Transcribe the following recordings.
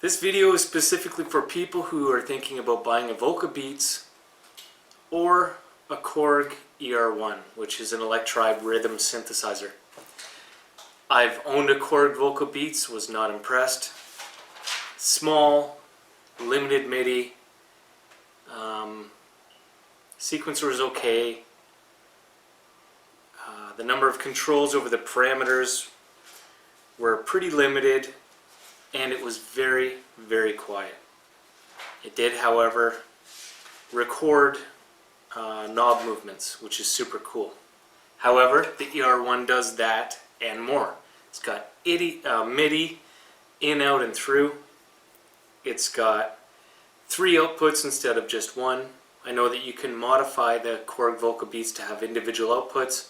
This video is specifically for people who are thinking about buying a Volca Beats or a KORG ER-1, which is an Electribe rhythm synthesizer. I've owned a KORG Volca Beats, was not impressed. Small, limited MIDI, sequencer was okay. The number of controls over the parameters were pretty limited, and it was very, very quiet. It did, however, record knob movements, which is super cool. However, the ER-1 does that and more. It's got MIDI in, out, and through. It's got 3 outputs instead of just 1. I know that you can modify the KORG Volca Beats to have individual outputs,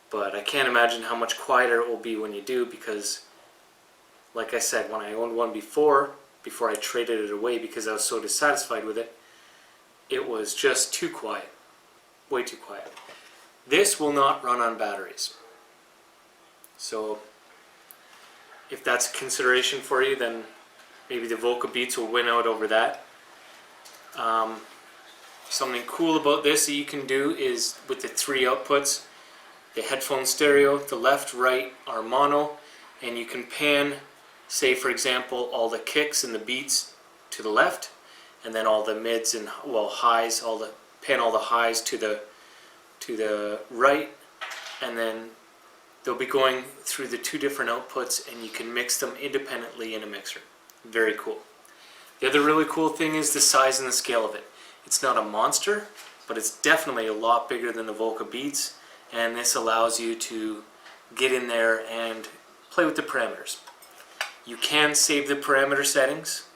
but I can't imagine how much quieter it will be when you do, because like I said, when I owned one before I traded it away because I was so dissatisfied with it, it was just too quiet. Way too quiet. This will not run on batteries. So if that's a consideration for you, then maybe the Volca Beats will win out over that. Something cool about this that you can do is with the 3 outputs, the headphone stereo, the left, right are mono, and you can pan, say for example, all the kicks and the beats to the left, and then all the mids and highs, pan all the highs to the right, and then they'll be going through the 2 different outputs, and you can mix them independently in a mixer. Very cool. The other really cool thing is the size and the scale of it. It's not a monster, but it's definitely a lot bigger than the Volca Beats, and this allows you to get in there and play with the parameters. You can save the parameter settings,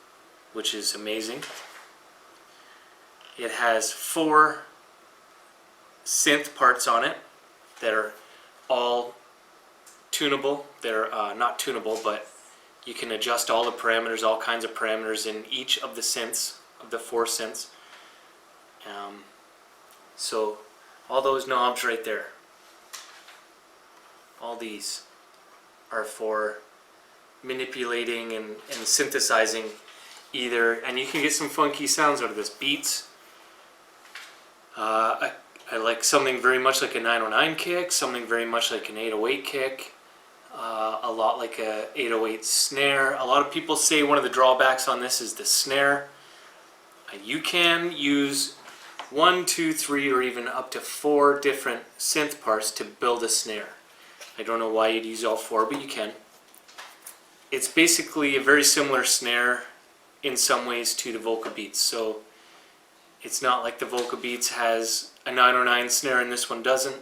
which is amazing. It has 4 synth parts on it that are all tunable. They're not tunable, but you can adjust all the parameters, all kinds of parameters in each of the synths, of the 4 synths. So all those knobs right there, all these are for manipulating and synthesizing either, and you can get some funky sounds out of this. Beats. I like something very much like a 909 kick, something very much like an 808 kick, a lot like a 808 snare. A lot of people say one of the drawbacks on this is the snare. You can use 1, 2, 3, or even up to 4 different synth parts to build a snare. I don't know why you'd use all 4, but you can. It's basically a very similar snare in some ways to the Volca Beats. So it's not like the Volca Beats has a 909 snare and this one doesn't.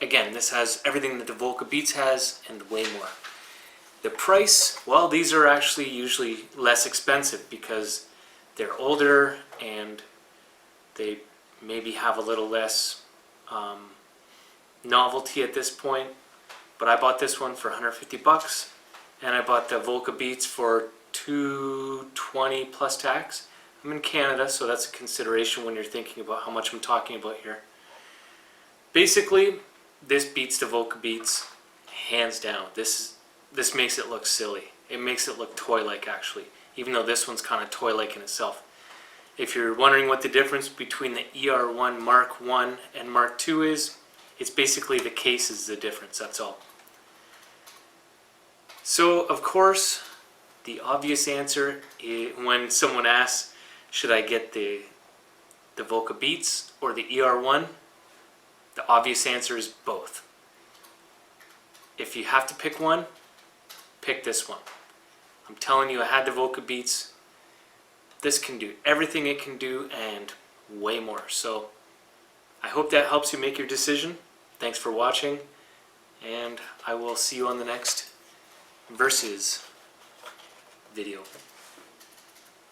Again, this has everything that the Volca Beats has and way more. The price, well, these are actually usually less expensive because they're older and they maybe have a little less novelty at this point. But I bought this one for 150 bucks, and I bought the Volca Beats for $220 plus tax. I'm in Canada, so that's a consideration when you're thinking about how much I'm talking about here. Basically, this beats the Volca Beats hands down. This makes it look silly. It makes it look toy-like, actually, even though this one's kind of toy-like in itself. If you're wondering what the difference between the ER-1 Mark 1 and Mark 2 is, it's basically the case is the difference, that's all. So, of course, the obvious answer when someone asks, should I get the Volca Beats or the ER-1? The obvious answer is both. If you have to pick one, pick this one. I'm telling you, I had the Volca Beats. This can do everything it can do and way more. So I hope that helps you make your decision. Thanks for watching, and I will see you on the next Versus video.